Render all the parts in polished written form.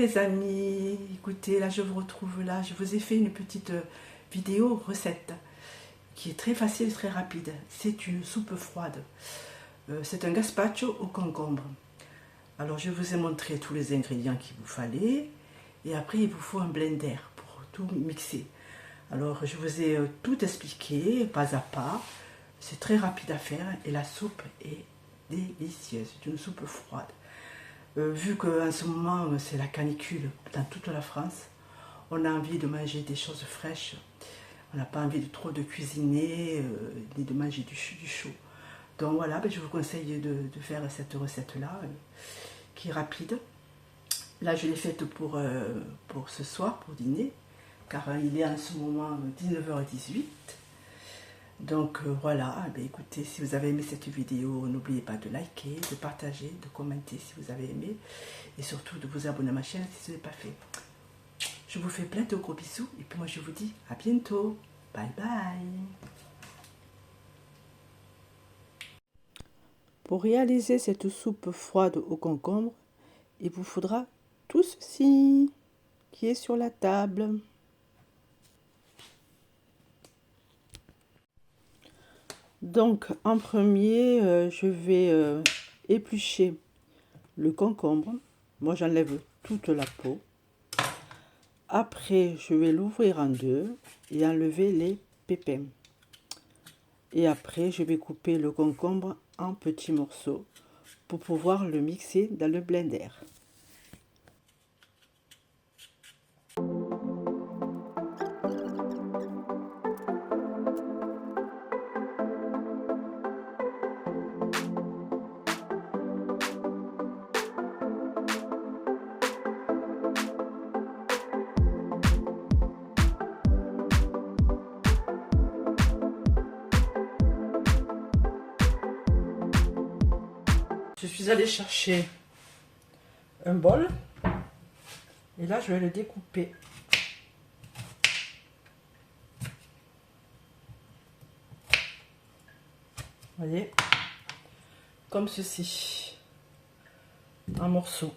les amis, écoutez, là je vous retrouve là, je vous ai fait une petite vidéo recette qui est très facile et très rapide. C'est une soupe froide, c'est un gazpacho au concombre. Alors je vous ai montré tous les ingrédients qu'il vous fallait et après il vous faut un blender pour tout mixer. Alors je vous ai tout expliqué pas à pas, c'est très rapide à faire et la soupe est délicieuse, c'est une soupe froide. Vu qu'en ce moment c'est la canicule dans toute la France, on a envie de manger des choses fraîches, on n'a pas envie de trop de cuisiner, ni de manger du chaud. Donc voilà, je vous conseille de faire cette recette-là, qui est rapide. Là je l'ai faite pour ce soir, pour dîner, car il est en ce moment 19h18. Donc voilà, écoutez, si vous avez aimé cette vidéo, n'oubliez pas de liker, de partager, de commenter si vous avez aimé, et surtout de vous abonner à ma chaîne si ce n'est pas fait. Je vous fais plein de gros bisous, et puis moi je vous dis à bientôt. Bye bye. Pour réaliser cette soupe froide au concombre, il vous faudra tout ceci qui est sur la table. Donc en premier, je vais éplucher le concombre. Moi j'enlève toute la peau. Après je vais l'ouvrir en deux et enlever les pépins. Et après je vais couper le concombre en petits morceaux pour pouvoir le mixer dans le blender. Je suis allée chercher un bol et là je vais le découper. Vous voyez, comme ceci, en morceaux.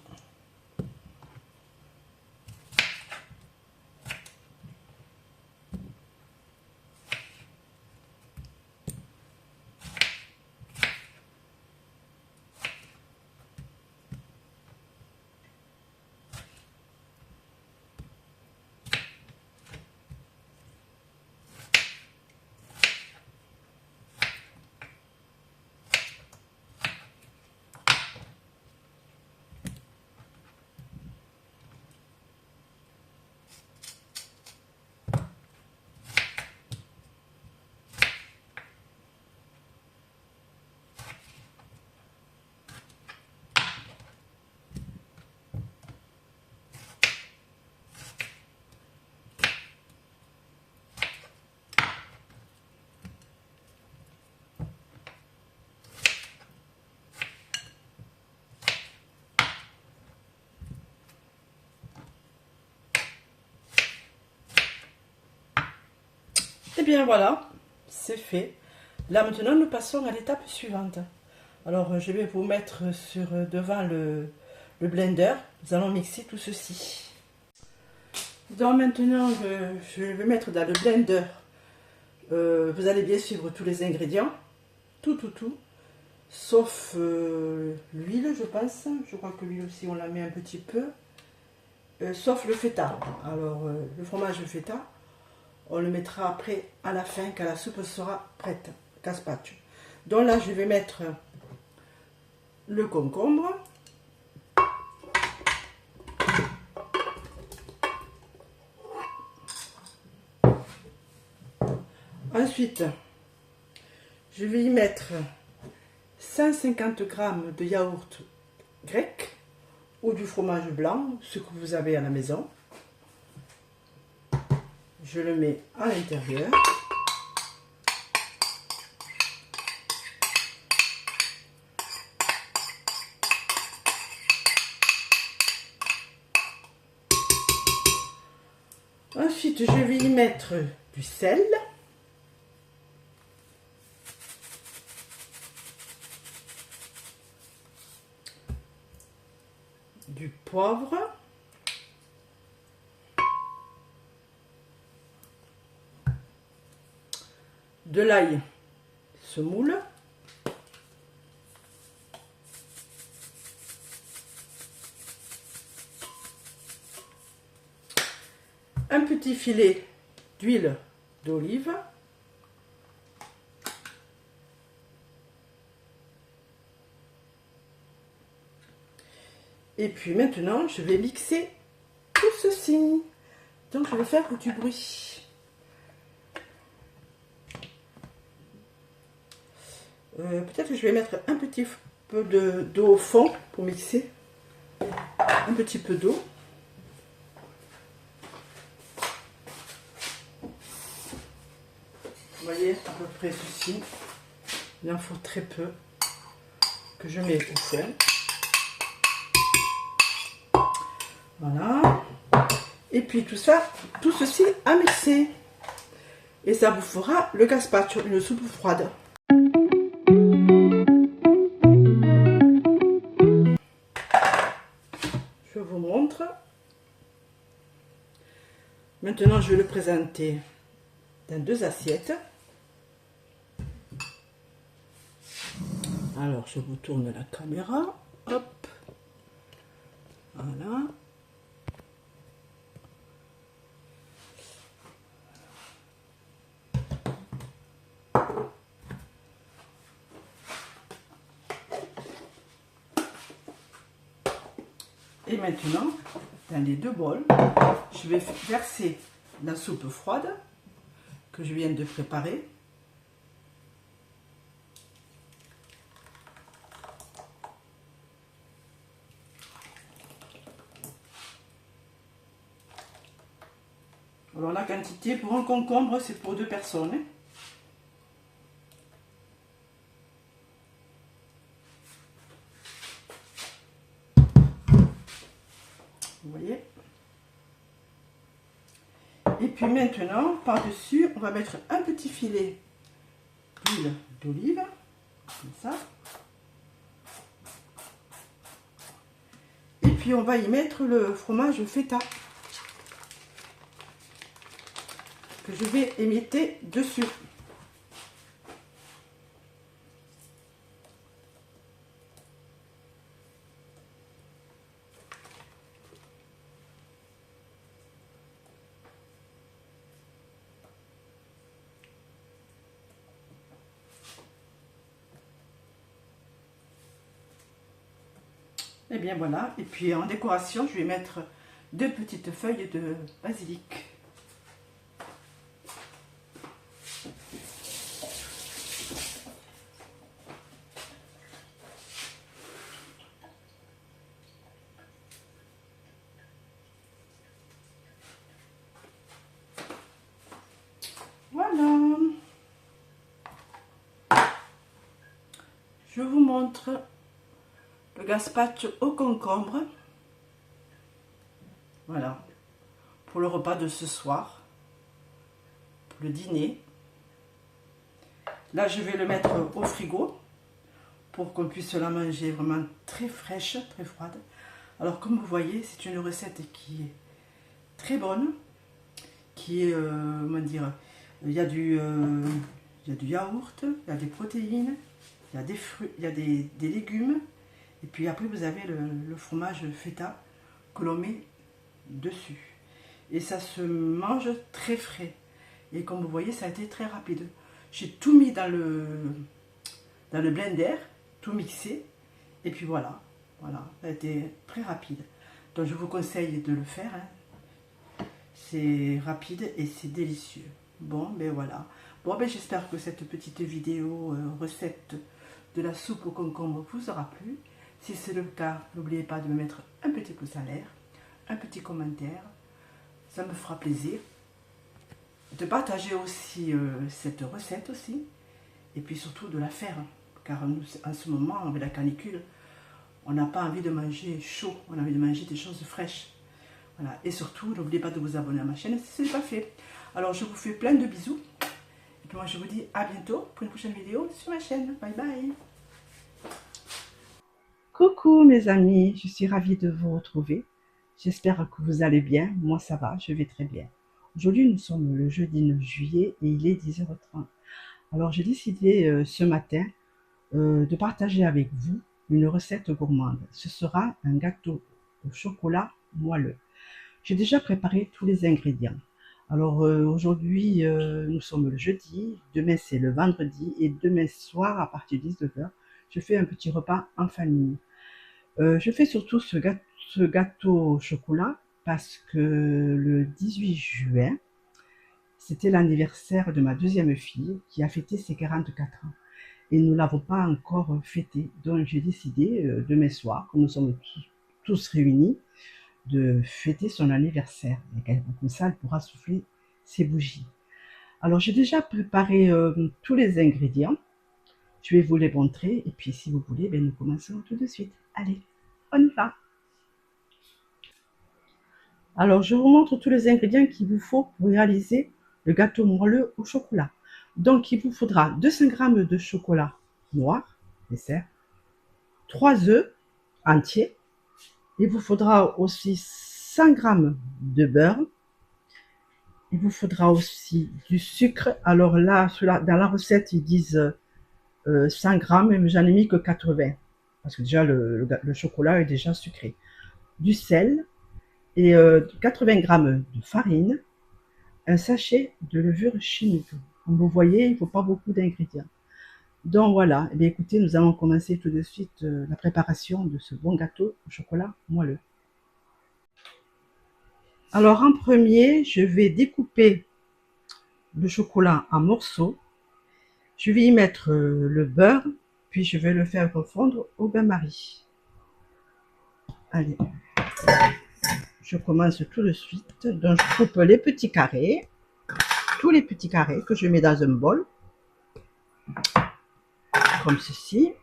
Et bien voilà, c'est fait. Là maintenant nous passons à l'étape suivante. Alors je vais vous mettre sur devant le blender. Nous allons mixer tout ceci. Donc maintenant je vais mettre dans le blender. Vous allez bien suivre tous les ingrédients. Tout. Sauf l'huile je pense. Je crois que l'huile aussi on la met un petit peu. Sauf le feta. Alors le fromage feta. On le mettra après à la fin quand la soupe sera prête. Gazpacho. Donc là je vais mettre le concombre. Ensuite je vais y mettre 150 g de yaourt grec ou du fromage blanc, ce que vous avez à la maison. Je le mets à l'intérieur. Ensuite, je vais y mettre du sel. Du poivre. de l'ail semoule. Un petit filet d'huile d'olive. Et puis maintenant, je vais mixer tout ceci. Donc, je vais faire du bruit. Peut-être que je vais mettre un petit peu d'eau au fond pour mixer. Un petit peu d'eau. Vous voyez à peu près ceci. Il en faut très peu que je mets au fond. Voilà. Et puis tout ça, tout ceci à mixer. Et ça vous fera le gazpacho, une soupe froide. Je vous montre. Maintenant, je vais le présenter dans 2 assiettes. Alors, je vous tourne la caméra. Hop. Voilà. Et maintenant, dans les 2 bols, je vais verser la soupe froide que je viens de préparer. Alors la quantité pour un concombre, c'est pour 2 personnes. Vous voyez? Et puis maintenant, par-dessus, on va mettre un petit filet d'huile d'olive, comme ça. Et puis on va y mettre le fromage feta que je vais émietter dessus. Et bien voilà, et puis en décoration, je vais mettre 2 petites feuilles de basilic. Voilà. Je vous montre le gazpacho au concombre. Voilà. Pour le repas de ce soir. Pour le dîner. Là, je vais le mettre au frigo pour qu'on puisse la manger vraiment très fraîche, très froide. Alors, comme vous voyez, c'est une recette qui est très bonne, qui est, comment dire, il y a du yaourt, il y a des protéines, il y a des fruits, il y a des légumes, et puis après vous avez le fromage feta que l'on met dessus. Et ça se mange très frais. Et comme vous voyez, ça a été très rapide. J'ai tout mis dans le blender, tout mixé, et puis voilà, ça a été très rapide. Donc je vous conseille de le faire, hein. C'est rapide et c'est délicieux. Bon, ben voilà. Bon, ben j'espère que cette petite vidéo recette de la soupe au concombre vous aura plu. Si c'est le cas, n'oubliez pas de me mettre un petit pouce en l'air, un petit commentaire, ça me fera plaisir. De partager aussi cette recette aussi, et puis surtout de la faire, car nous, en ce moment, avec la canicule, on n'a pas envie de manger chaud, on a envie de manger des choses fraîches. Voilà. Et surtout, n'oubliez pas de vous abonner à ma chaîne si ce n'est pas fait. Alors, je vous fais plein de bisous. Et puis moi, je vous dis à bientôt pour une prochaine vidéo sur ma chaîne. Bye bye. Coucou mes amis, je suis ravie de vous retrouver. J'espère que vous allez bien. Moi, ça va, je vais très bien. Aujourd'hui, nous sommes le jeudi 9 juillet et il est 10h30. Alors j'ai décidé ce matin de partager avec vous une recette gourmande. Ce sera un gâteau au chocolat moelleux. J'ai déjà préparé tous les ingrédients. Alors aujourd'hui, nous sommes le jeudi, demain c'est le vendredi et demain soir à partir de 19h, je fais un petit repas en famille. Je fais surtout ce gâteau au chocolat parce que le 18 juin, c'était l'anniversaire de ma deuxième fille qui a fêté ses 44 ans. Et nous ne l'avons pas encore fêté. Donc j'ai décidé demain soir, comme nous sommes tous réunis, de fêter son anniversaire. Et comme ça, elle pourra souffler ses bougies. Alors j'ai déjà préparé tous les ingrédients. Je vais vous les montrer. Et puis si vous voulez, ben, nous commençons tout de suite. Allez, on y va. Alors je vous montre tous les ingrédients qu'il vous faut pour réaliser le gâteau moelleux au chocolat. Donc il vous faudra 200 g de chocolat noir, dessert, 3 œufs entiers. Il vous faudra aussi 100 g de beurre. Il vous faudra aussi du sucre. Alors là, dans la recette, ils disent 100 grammes, mais j'en ai mis que 80. Parce que déjà, le chocolat est déjà sucré. Du sel et 80 grammes de farine. Un sachet de levure chimique. Comme vous voyez, il ne faut pas beaucoup d'ingrédients. Donc voilà, eh bien, écoutez, nous allons commencer tout de suite la préparation de ce bon gâteau au chocolat moelleux. Alors en premier, je vais découper le chocolat en morceaux. Je vais y mettre le beurre, puis je vais le faire refondre au bain-marie. Allez, je commence tout de suite. Donc je coupe les petits carrés, tous les petits carrés que je mets dans un bol, comme ceci.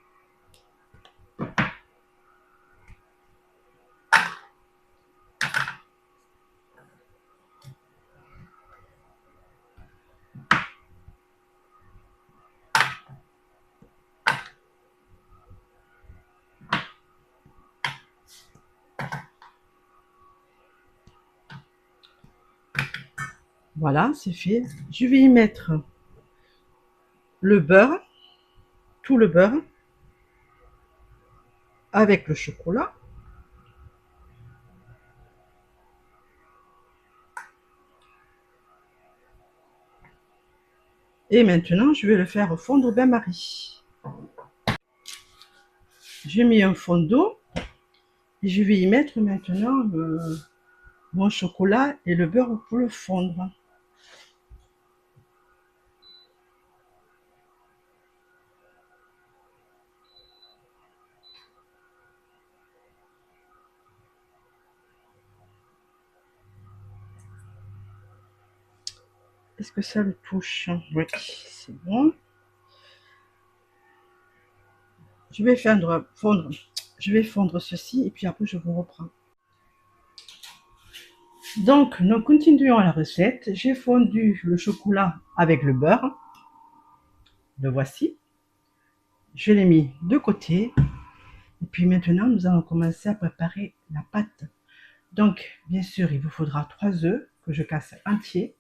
Voilà, c'est fait. Je vais y mettre le beurre, tout le beurre, avec le chocolat. Et maintenant, je vais le faire fondre au bain-marie. J'ai mis un fond d'eau et je vais y mettre maintenant mon chocolat et le beurre pour le fondre. Est-ce que ça le touche? Oui, c'est bon. Je vais fondre ceci et puis après je vous reprends. Donc nous continuons la recette. J'ai fondu le chocolat avec le beurre. Le voici. Je l'ai mis de côté. Et puis maintenant nous allons commencer à préparer la pâte. Donc bien sûr il vous faudra 3 œufs que je casse entiers.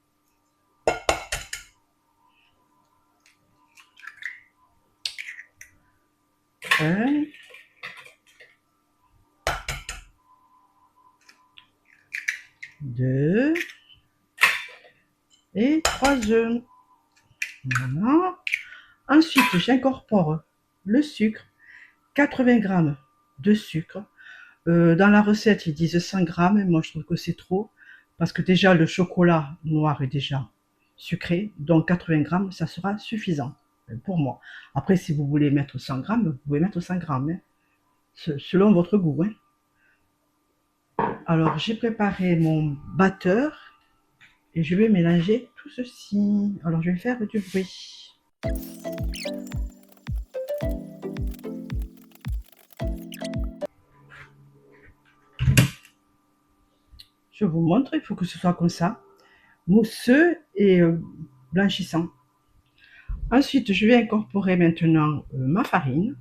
Un, deux et 3 œufs. Voilà. Ensuite, j'incorpore le sucre, 80 g de sucre. Dans la recette, ils disent 100 g, moi je trouve que c'est trop, parce que déjà le chocolat noir est déjà sucré, donc 80 g, ça sera suffisant pour moi. Après, si vous voulez mettre 100 g, vous pouvez mettre 100 g, hein, selon votre goût. Hein. Alors, j'ai préparé mon batteur et je vais mélanger tout ceci. Alors, je vais faire du bruit. Je vous montre, il faut que ce soit comme ça, mousseux et blanchissant. Ensuite, je vais incorporer maintenant ma farine.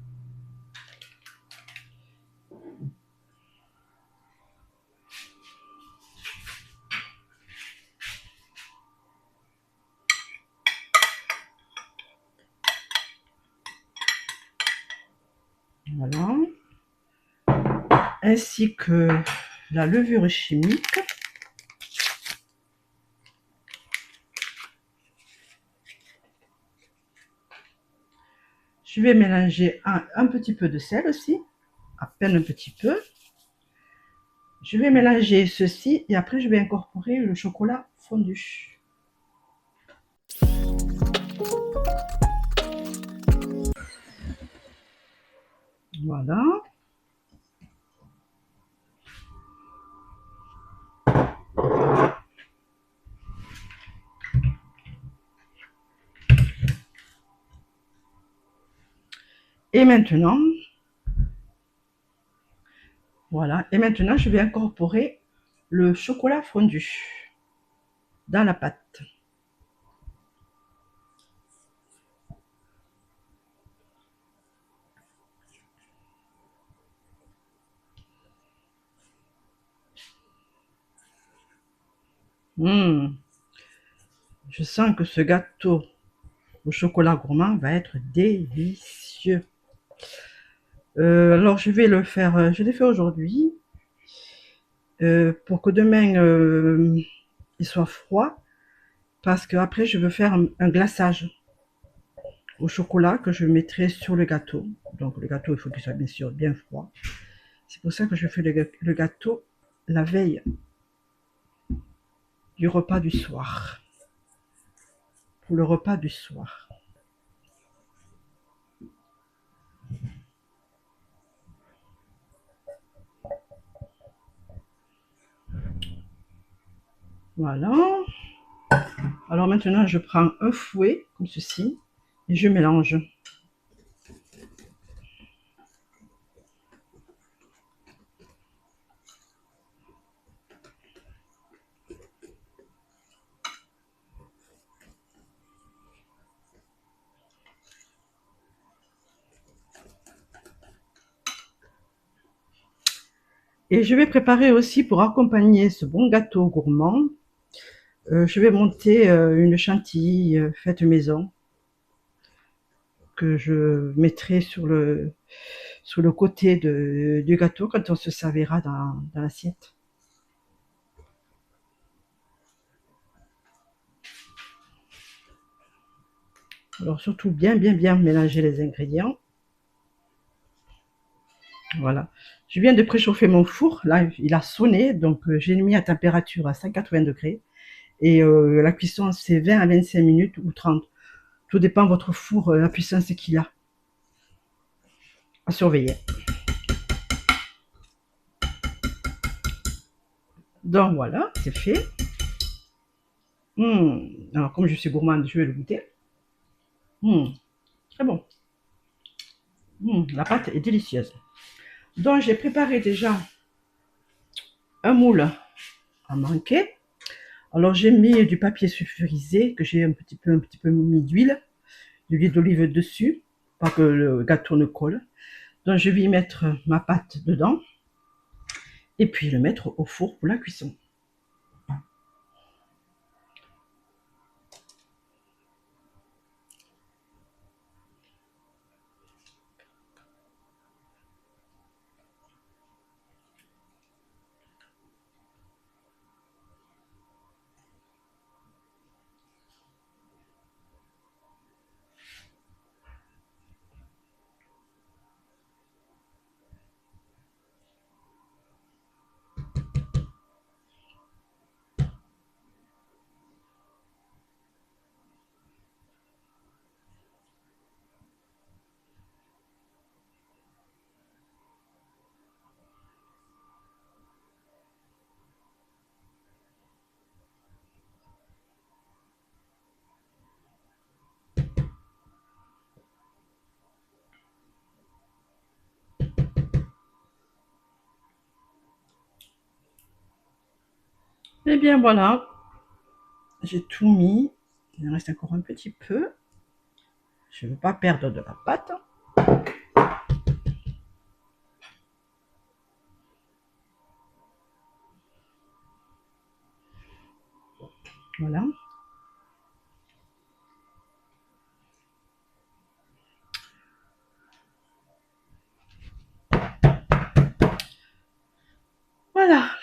Voilà. Ainsi que la levure chimique. Je vais mélanger un petit peu de sel aussi, à peine un petit peu. Je vais mélanger ceci et après je vais incorporer le chocolat fondu. Voilà. Et maintenant, voilà. Et maintenant, je vais incorporer le chocolat fondu dans la pâte. Je sens que ce gâteau au chocolat gourmand va être délicieux. Alors je vais le faire, je l'ai fait aujourd'hui pour que demain il soit froid, parce que après je veux faire un glaçage au chocolat que je mettrai sur le gâteau. Donc le gâteau, il faut qu'il soit bien sûr bien froid. C'est pour ça que je fais le gâteau la veille du repas du soir. Pour le repas du soir. Voilà. Alors maintenant, je prends un fouet, comme ceci, et je mélange. Et je vais préparer aussi pour accompagner ce bon gâteau gourmand. Je vais monter une chantilly faite maison que je mettrai sur le côté du gâteau quand on se servira dans l'assiette. Alors surtout bien mélanger les ingrédients. Voilà. Je viens de préchauffer mon four. Là, il a sonné, donc j'ai mis à température à 180 degrés. Et la cuisson, c'est 20 à 25 minutes ou 30. Tout dépend de votre four, la puissance qu'il a. À surveiller. Donc voilà, c'est fait. Alors comme je suis gourmande, je vais le goûter. Très bon. La pâte est délicieuse. Donc j'ai préparé déjà un moule à manquer. Alors j'ai mis du papier sulfurisé que j'ai un petit peu mis d'huile d'olive dessus, pas que le gâteau ne colle. Donc je vais y mettre ma pâte dedans et puis le mettre au four pour la cuisson. Et bien voilà, j'ai tout mis. Il en reste encore un petit peu. Je ne veux pas perdre de la pâte. Voilà.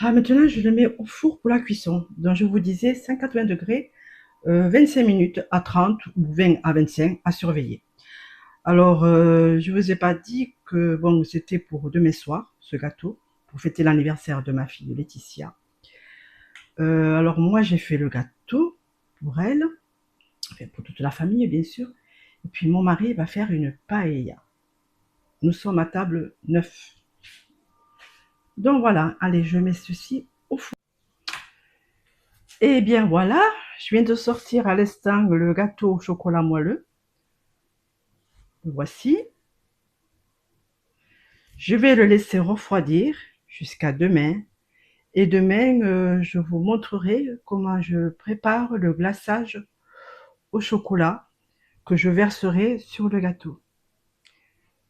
Ah, maintenant, je le mets au four pour la cuisson. Donc, je vous disais 180 degrés, 25 minutes à 30 ou 20 à 25 à surveiller. Alors, je vous ai pas dit que bon, c'était pour demain soir, ce gâteau, pour fêter l'anniversaire de ma fille Laetitia. Alors, moi, j'ai fait le gâteau pour elle, enfin, pour toute la famille, bien sûr. Et puis, mon mari va faire une paella. Nous sommes à table 9. Donc, voilà. Allez, je mets ceci au four. Et bien, voilà. Je viens de sortir à l'instant le gâteau au chocolat moelleux. Le voici. Je vais le laisser refroidir jusqu'à demain. Et demain, je vous montrerai comment je prépare le glaçage au chocolat que je verserai sur le gâteau.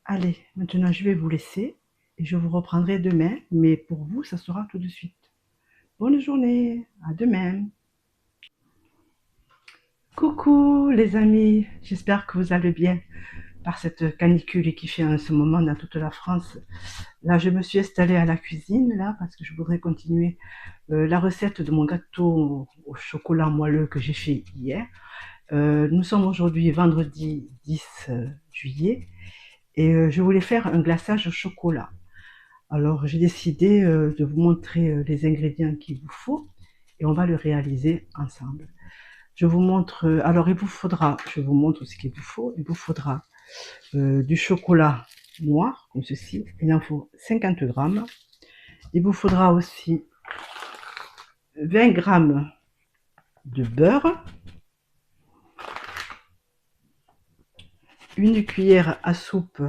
Allez, maintenant je vais vous laisser et je vous reprendrai demain, mais pour vous, ça sera tout de suite. Bonne journée, à demain. Coucou les amis, j'espère que vous allez bien par cette canicule qui fait en ce moment dans toute la France. Là, je me suis installée à la cuisine là parce que je voudrais continuer la recette de mon gâteau au chocolat moelleux que j'ai fait hier. Nous sommes aujourd'hui vendredi 10 juillet et je voulais faire un glaçage au chocolat. Alors j'ai décidé de vous montrer les ingrédients qu'il vous faut et on va le réaliser ensemble. Je vous montre, alors il vous faudra, je vous montre ce qu'il vous faut. Il vous faudra du chocolat noir comme ceci, il en faut 50 grammes. Il vous faudra aussi 20 grammes de beurre, une cuillère à soupe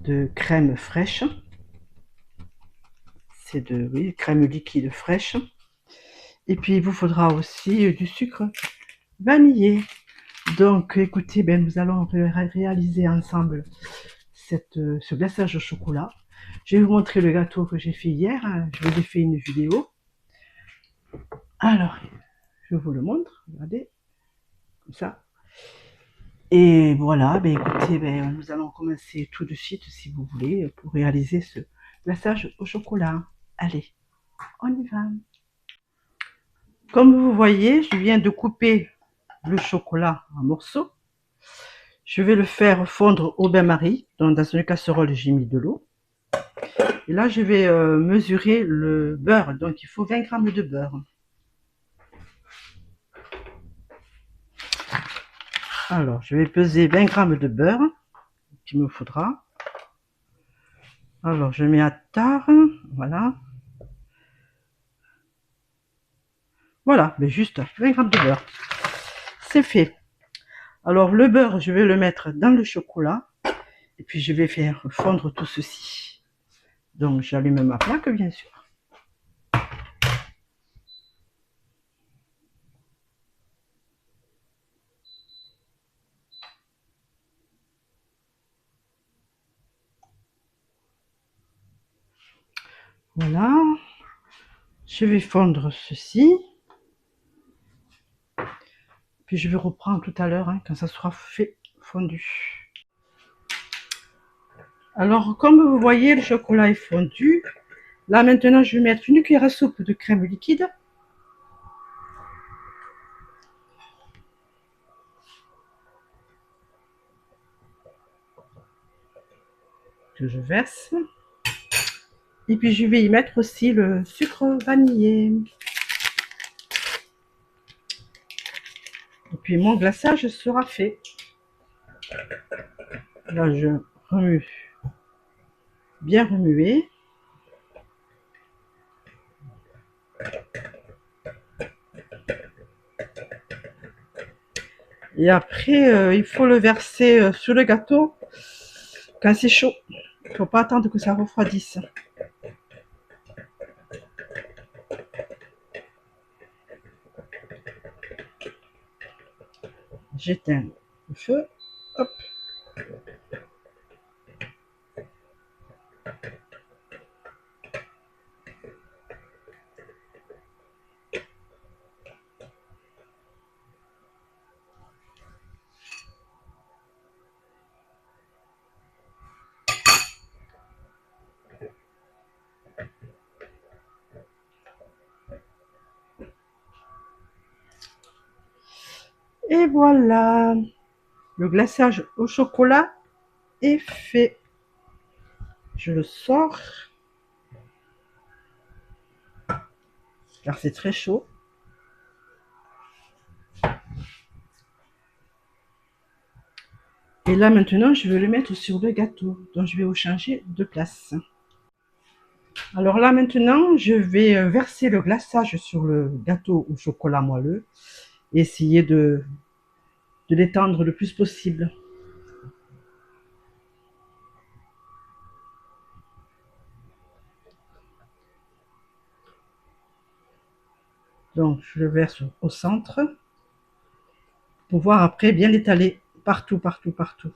de crème fraîche, c'est de oui, crème liquide fraîche, et puis il vous faudra aussi du sucre vanillé. Donc écoutez, ben, nous allons réaliser ensemble ce glaçage au chocolat. Je vais vous montrer le gâteau que j'ai fait hier, je vous ai fait une vidéo. Alors, je vous le montre, regardez, comme ça. Et voilà, ben écoutez, ben, nous allons commencer tout de suite, si vous voulez, pour réaliser ce glaçage au chocolat. Allez, on y va. Comme vous voyez, je viens de couper le chocolat en morceaux. Je vais le faire fondre au bain-marie. Donc dans une casserole, j'ai mis de l'eau. Et là, je vais mesurer le beurre. Donc il faut 20 grammes de beurre. Alors, je vais peser 20 grammes de beurre qu'il me faudra. Alors, je mets à tard. Voilà. Voilà, mais juste 20 grammes de beurre. C'est fait. Alors, le beurre, je vais le mettre dans le chocolat. Et puis, je vais faire fondre tout ceci. Donc, j'allume ma plaque, bien sûr. Voilà. Je vais fondre ceci. Puis je vais reprendre tout à l'heure, hein, quand ça sera fait fondu. Alors, comme vous voyez, le chocolat est fondu. Là, maintenant, je vais mettre une cuillère à soupe de crème liquide. Que je verse. Et puis, je vais y mettre aussi le sucre vanillé. Et puis, mon glaçage sera fait. Là, je remue. Bien remuer. Et après, il faut le verser sur le gâteau quand c'est chaud. Il ne faut pas attendre que ça refroidisse. J'éteins le feu. Hop. Et voilà, le glaçage au chocolat est fait. Je le sors car c'est très chaud. Et là maintenant, je vais le mettre sur le gâteau, donc je vais changer de place. Alors là maintenant, je vais verser le glaçage sur le gâteau au chocolat moelleux et essayer de l'étendre le plus possible. Donc je le verse au centre pour pouvoir après bien l'étaler partout, partout, partout.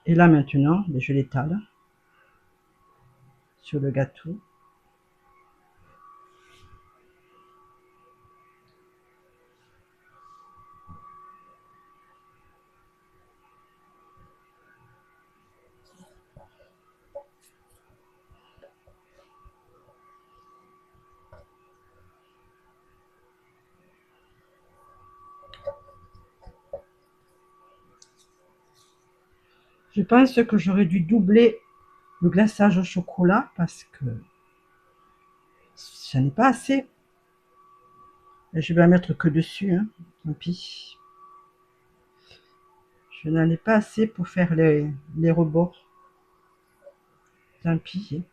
Et là maintenant, je l'étale sur le gâteau. Je pense que j'aurais dû doubler le glaçage au chocolat parce que ça n'est pas assez. Et je vais en mettre que dessus, hein. Tant pis. Je n'en ai pas assez pour faire les rebords. Tant pis.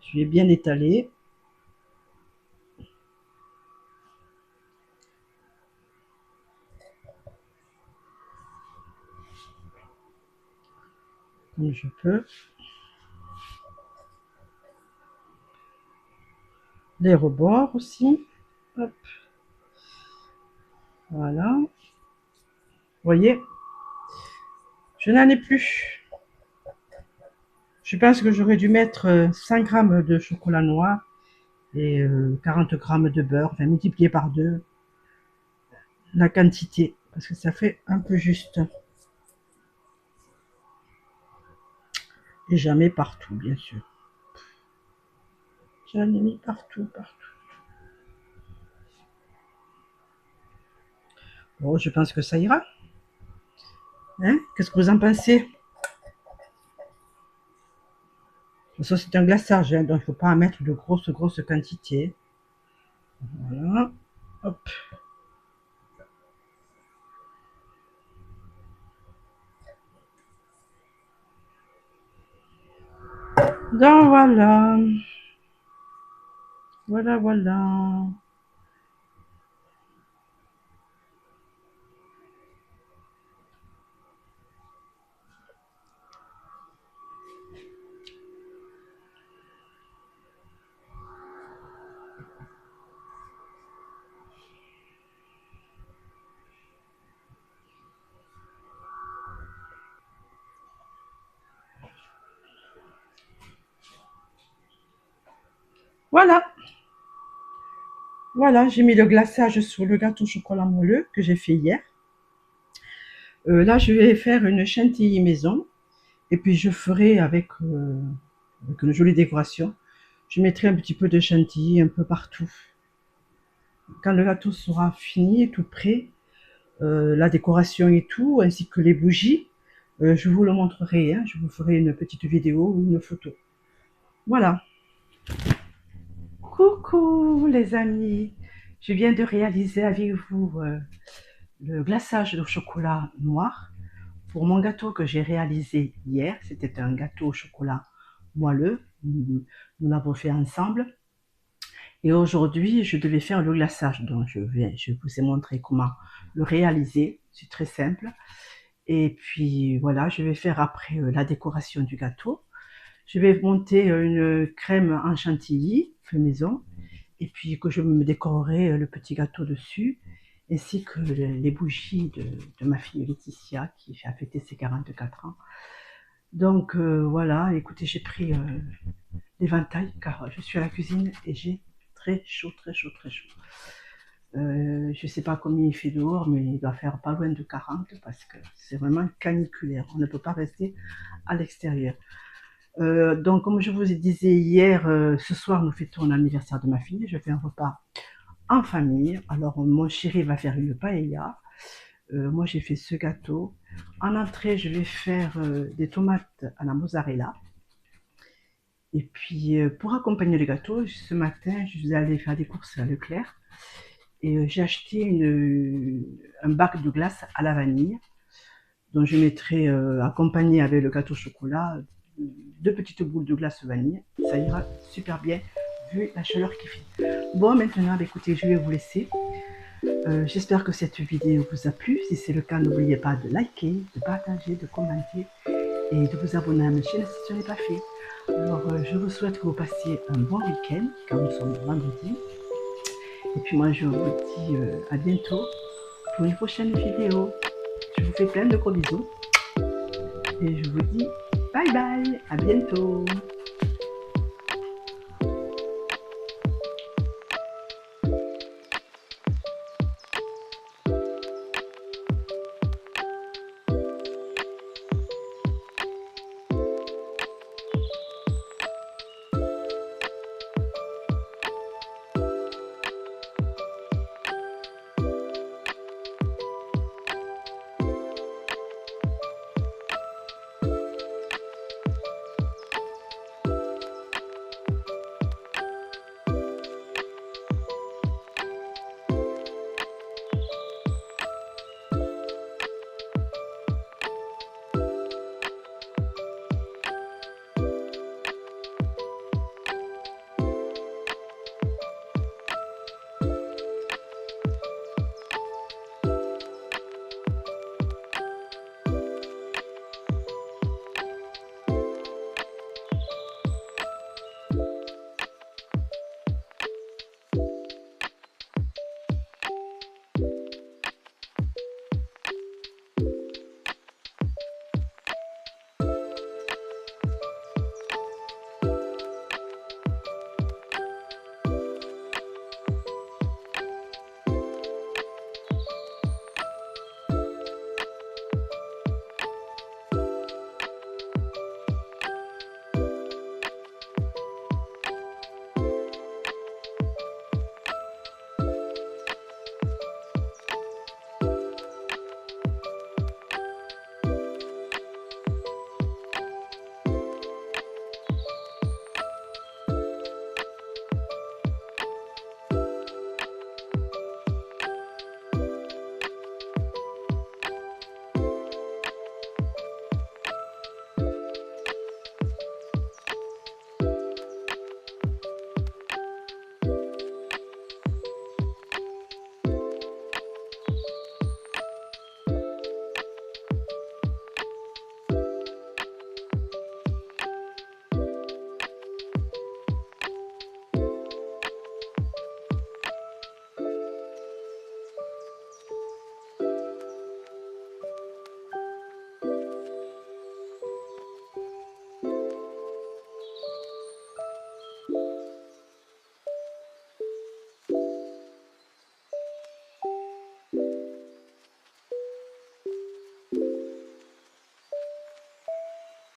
Je vais bien étaler. Comme je peux. Les rebords aussi. Hop. Voilà. Vous voyez, je n'en ai plus. Je pense que j'aurais dû mettre 100 g de chocolat noir et 40 g de beurre, enfin multiplié par 2 la quantité, parce que ça fait un peu juste. Et j'en mets partout, bien sûr. J'en ai mis partout, partout. Bon, je pense que ça ira. Hein? Qu'est-ce que vous en pensez? De toute façon, c'est un glaçage, hein, donc il ne faut pas en mettre de grosses quantités. Voilà. Hop. Donc voilà. Voilà, voilà. Voilà. Voilà, j'ai mis le glaçage sur le gâteau au chocolat moelleux que j'ai fait hier. Là, je vais faire une chantilly maison. Et puis, je ferai avec une jolie décoration. Je mettrai un petit peu de chantilly un peu partout. Quand le gâteau sera fini et tout prêt, la décoration et tout, ainsi que les bougies, je vous le montrerai. Hein, je vous ferai une petite vidéo ou une photo. Voilà. Coucou les amis. Je viens de réaliser avec vous le glaçage au chocolat noir pour mon gâteau que j'ai réalisé hier. C'était un gâteau au chocolat moelleux. Nous l'avons fait ensemble. Et aujourd'hui, je devais faire le glaçage. Donc, je vous ai montré comment le réaliser. C'est très simple. Et puis, voilà, je vais faire après la décoration du gâteau. Je vais monter une crème en chantilly, fait maison. Et puis, que je me décorerai le petit gâteau dessus. Ainsi que les bougies de ma fille Laetitia, qui a fêté ses 44 ans. Donc, voilà, écoutez, j'ai pris l'éventail, car je suis à la cuisine et j'ai très chaud, très chaud, très chaud. Je ne sais pas combien il fait dehors, mais il doit faire pas loin de 40 parce que c'est vraiment caniculaire. On ne peut pas rester à l'extérieur. Donc, comme je vous disais hier, ce soir, nous fêtons l'anniversaire de ma fille. Je fais un repas en famille. Alors, mon chéri va faire une paella. Moi, j'ai fait ce gâteau. En entrée, je vais faire des tomates à la mozzarella. Et puis, pour accompagner le gâteau, ce matin, je suis allée faire des courses à Leclerc. Et j'ai acheté un bac de glace à la vanille, dont je mettrai, accompagné avec le gâteau au chocolat, 2 petites boules de glace vanille. Ça ira super bien, vu la chaleur qu'il fait. Bon, maintenant, écoutez, je vais vous laisser. J'espère que cette vidéo vous a plu. Si c'est le cas, n'oubliez pas de liker, de partager, de commenter et de vous abonner à ma chaîne si ce n'est pas fait. Alors, je vous souhaite que vous passiez un bon week-end, car nous sommes vendredi. Et puis moi, je vous dis à bientôt pour une prochaine vidéo. Je vous fais plein de gros bisous. Et je vous dis bye bye, à bientôt.